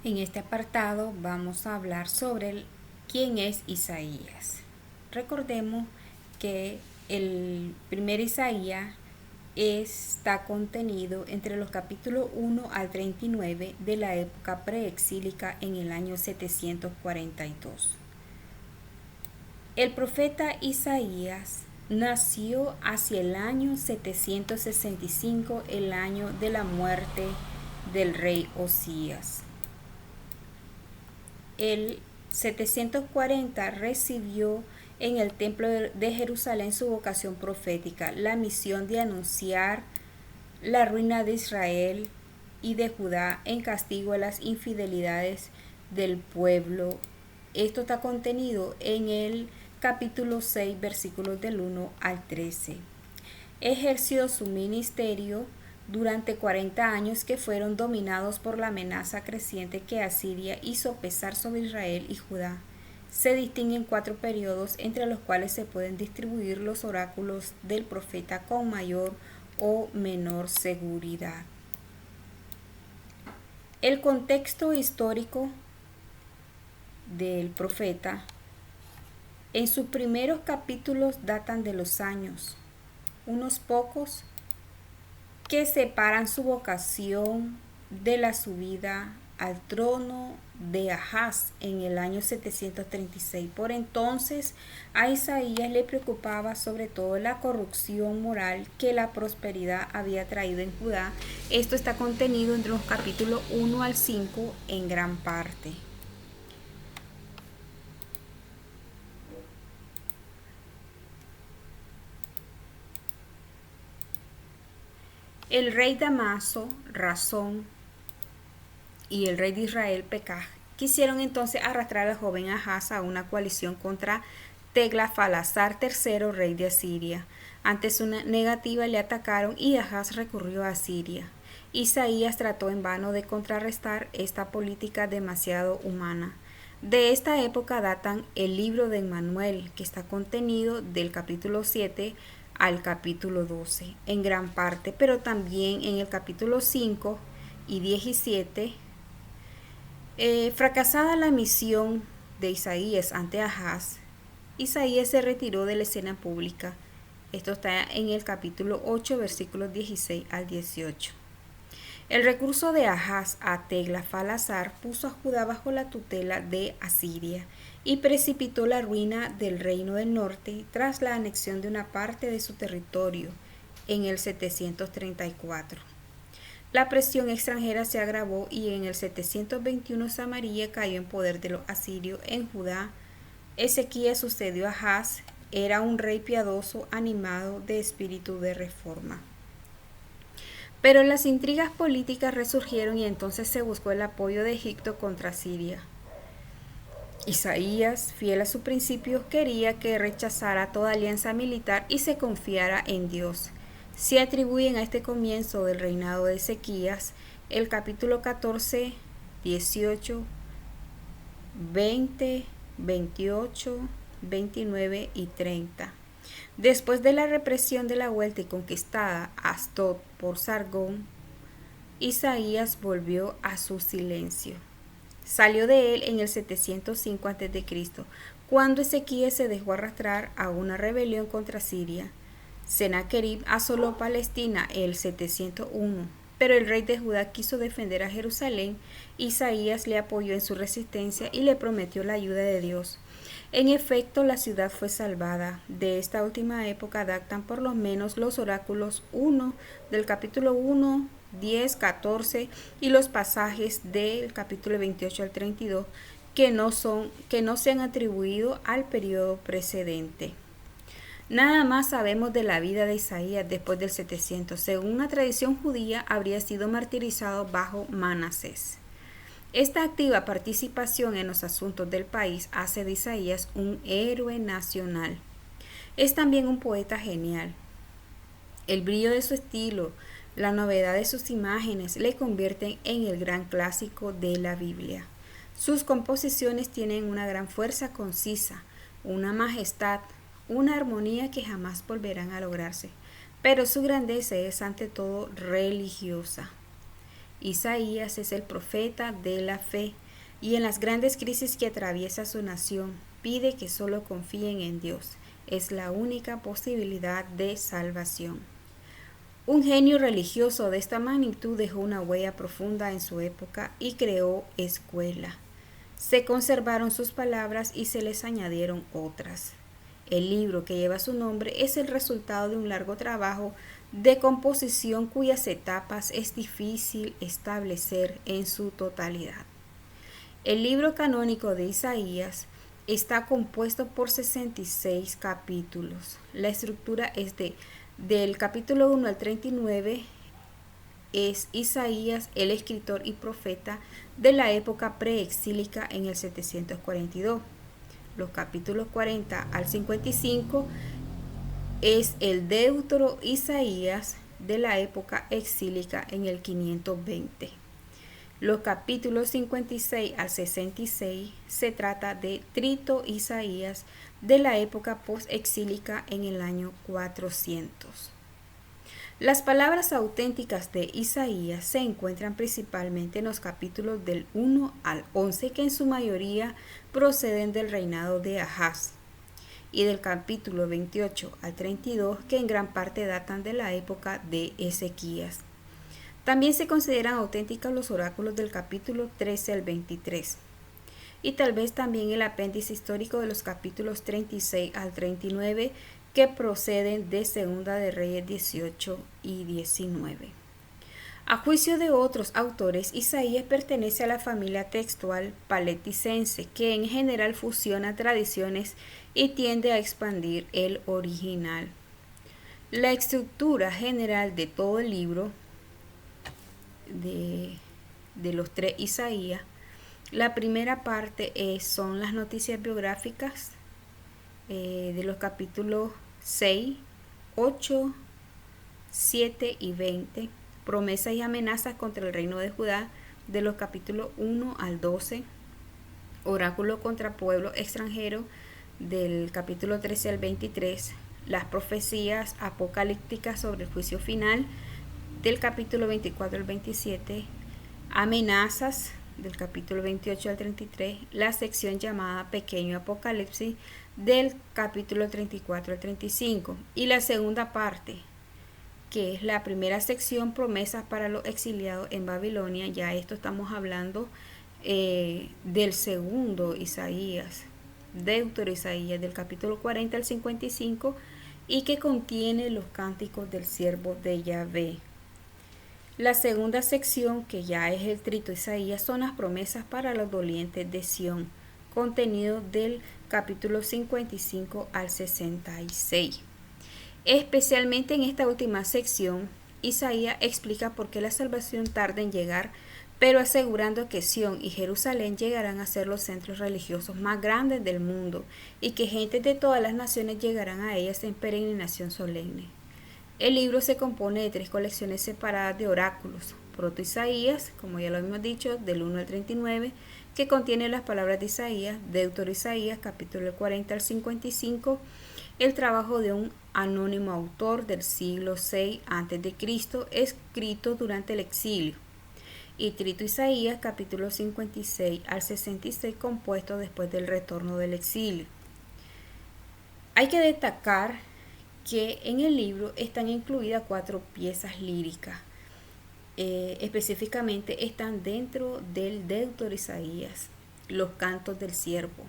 En este apartado vamos a hablar sobre quién es Isaías. Recordemos que el primer Isaías está contenido entre los capítulos 1 al 39 de la época preexílica en el año 742. El profeta Isaías nació hacia el año 765, el año de la muerte del rey Osías. El 740 recibió en el templo de Jerusalén su vocación profética, la misión de anunciar la ruina de Israel y de Judá en castigo a las infidelidades del pueblo. Esto está contenido en el capítulo 6, versículos del 1 al 13. Ejerció su ministerio durante 40 años que fueron dominados por la amenaza creciente que Asiria hizo pesar sobre Israel y Judá. Se distinguen 4 periodos entre los cuales se pueden distribuir los oráculos del profeta con mayor o menor seguridad. El contexto histórico del profeta en sus primeros capítulos datan de los años, unos pocos, que separan su vocación de la subida al trono de Ahaz en el año 736. Por entonces a Isaías le preocupaba sobre todo la corrupción moral que la prosperidad había traído en Judá. Esto está contenido entre los capítulos 1 al 5 en gran parte. El rey Damaso, Razón, y el rey de Israel, Pekaj, quisieron entonces arrastrar al joven Ahaz a una coalición contra Teglafalasar III, rey de Asiria. Ante su negativa le atacaron y Ahaz recurrió a Asiria. Isaías trató en vano de contrarrestar esta política demasiado humana. De esta época datan el libro de Emmanuel, que está contenido del capítulo 7 al capítulo 12, en gran parte, pero también en el capítulo 5 y 17. Fracasada la misión de Isaías ante Ahaz, Isaías se retiró de la escena pública. Esto está en el capítulo 8, versículos 16 al 18. El recurso de Ahaz a Teglafalasar puso a Judá bajo la tutela de Asiria y precipitó la ruina del reino del norte tras la anexión de una parte de su territorio en el 734. La presión extranjera se agravó y en el 721 Samaria cayó en poder de los asirios en Judá. Ezequías sucedió a Ahaz, era un rey piadoso animado de espíritu de reforma. Pero las intrigas políticas resurgieron y entonces se buscó el apoyo de Egipto contra Siria. Isaías, fiel a sus principios, quería que rechazara toda alianza militar y se confiara en Dios. Se atribuyen a este comienzo del reinado de Ezequías el capítulo 14, 18, 20, 28, 29 y 30. Después de la represión de la vuelta y conquistada Asdod por Sargón, Isaías volvió a su silencio. Salió de él en el 705 a.C., cuando Ezequías se dejó arrastrar a una rebelión contra Siria. Sennacherib asoló Palestina el 701, pero el rey de Judá quiso defender a Jerusalén. Isaías le apoyó en su resistencia y le prometió la ayuda de Dios. En efecto, la ciudad fue salvada. De esta última época datan por lo menos los oráculos 1 del capítulo 1, 10, 14 y los pasajes del capítulo 28 al 32 que no se han atribuido al periodo precedente. Nada más sabemos de la vida de Isaías después del 700. Según una tradición judía, habría sido martirizado bajo Manasés. Esta activa participación en los asuntos del país hace de Isaías un héroe nacional. Es también un poeta genial. El brillo de su estilo, la novedad de sus imágenes le convierten en el gran clásico de la Biblia. Sus composiciones tienen una gran fuerza concisa, una majestad, una armonía que jamás volverán a lograrse, pero su grandeza es ante todo religiosa. Isaías es el profeta de la fe y en las grandes crisis que atraviesa su nación pide que solo confíen en Dios. Es la única posibilidad de salvación. Un genio religioso de esta magnitud dejó una huella profunda en su época y creó escuela. Se conservaron sus palabras y se les añadieron otras. El libro que lleva su nombre es el resultado de un largo trabajo de composición cuyas etapas es difícil establecer en su totalidad. El libro canónico de Isaías está compuesto por 66 capítulos. La estructura es del capítulo 1 al 39, es Isaías, el escritor y profeta de la época preexílica en el 742. Los capítulos 40 al 55 es el Deutero Isaías de la época exílica en el 520. Los capítulos 56 al 66 se trata de Trito Isaías de la época post-exílica en el año 400. Las palabras auténticas de Isaías se encuentran principalmente en los capítulos del 1 al 11, que en su mayoría proceden del reinado de Ahaz, y del capítulo 28 al 32, que en gran parte datan de la época de Ezequías. También se consideran auténticos los oráculos del capítulo 13 al 23, y tal vez también el apéndice histórico de los capítulos 36 al 39, que proceden de Segunda de Reyes 18 y 19. A juicio de otros autores, Isaías pertenece a la familia textual palesticense, que en general fusiona tradiciones y tiende a expandir el original. La estructura general de todo el libro de los tres Isaías, la primera parte son las noticias biográficas de los capítulos 6, 8, 7 y 20, promesas y amenazas contra el reino de Judá de los capítulos 1 al 12, oráculo contra pueblo extranjero del capítulo 13 al 23, las profecías apocalípticas sobre el juicio final del capítulo 24 al 27, amenazas del capítulo 28 al 33, la sección llamada Pequeño Apocalipsis del capítulo 34 al 35, y la segunda parte, que es la primera sección, promesas para los exiliados en Babilonia. Ya esto estamos hablando del segundo Isaías, Deutero Isaías, del capítulo 40 al 55, y que contiene los cánticos del siervo de Yahvé. La segunda sección, que ya es el Trito Isaías, son las promesas para los dolientes de Sión, contenido del capítulo 55 al 66. Especialmente en esta última sección, Isaías explica por qué la salvación tarda en llegar, pero asegurando que Sión y Jerusalén llegarán a ser los centros religiosos más grandes del mundo y que gentes de todas las naciones llegarán a ellas en peregrinación solemne. El libro se compone de tres colecciones separadas de oráculos: Proto Isaías, como ya lo hemos dicho, del 1 al 39, que contiene las palabras de Isaías; Deutero Isaías, capítulo 40 al 55, el trabajo de un anónimo autor del siglo VI a.C., escrito durante el exilio; y Trito Isaías, capítulo 56 al 66, compuesto después del retorno del exilio. Hay que destacar que en el libro están incluidas 4 piezas líricas. Específicamente están dentro del Deutero Isaías, los cantos del siervo,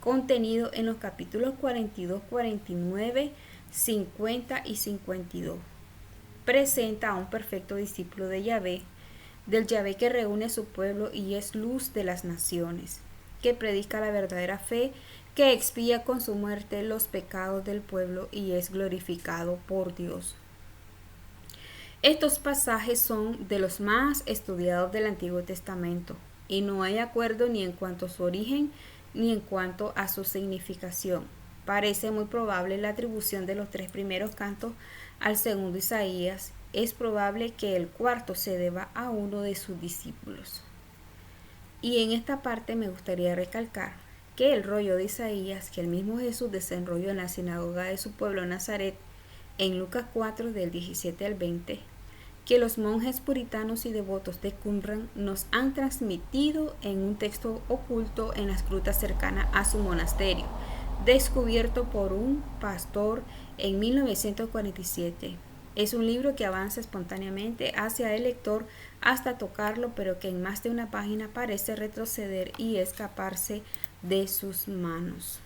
contenido en los capítulos 42, 49, 50 y 52. Presenta a un perfecto discípulo de Yahvé, del Yahvé que reúne a su pueblo y es luz de las naciones, que predica la verdadera fe, que expía con su muerte los pecados del pueblo y es glorificado por Dios. Estos pasajes son de los más estudiados del Antiguo Testamento y no hay acuerdo ni en cuanto a su origen ni en cuanto a su significación. Parece muy probable la atribución de los 3 primeros cantos al segundo Isaías. Es probable que el cuarto se deba a uno de sus discípulos. Y en esta parte me gustaría recalcar que el rollo de Isaías, que el mismo Jesús desenrolló en la sinagoga de su pueblo Nazaret, en Lucas 4 del 17 al 20, que los monjes puritanos y devotos de Qumran nos han transmitido en un texto oculto en las grutas cercanas a su monasterio, descubierto por un pastor en 1947. Es un libro que avanza espontáneamente hacia el lector hasta tocarlo, pero que en más de una página parece retroceder y escaparse de sus manos.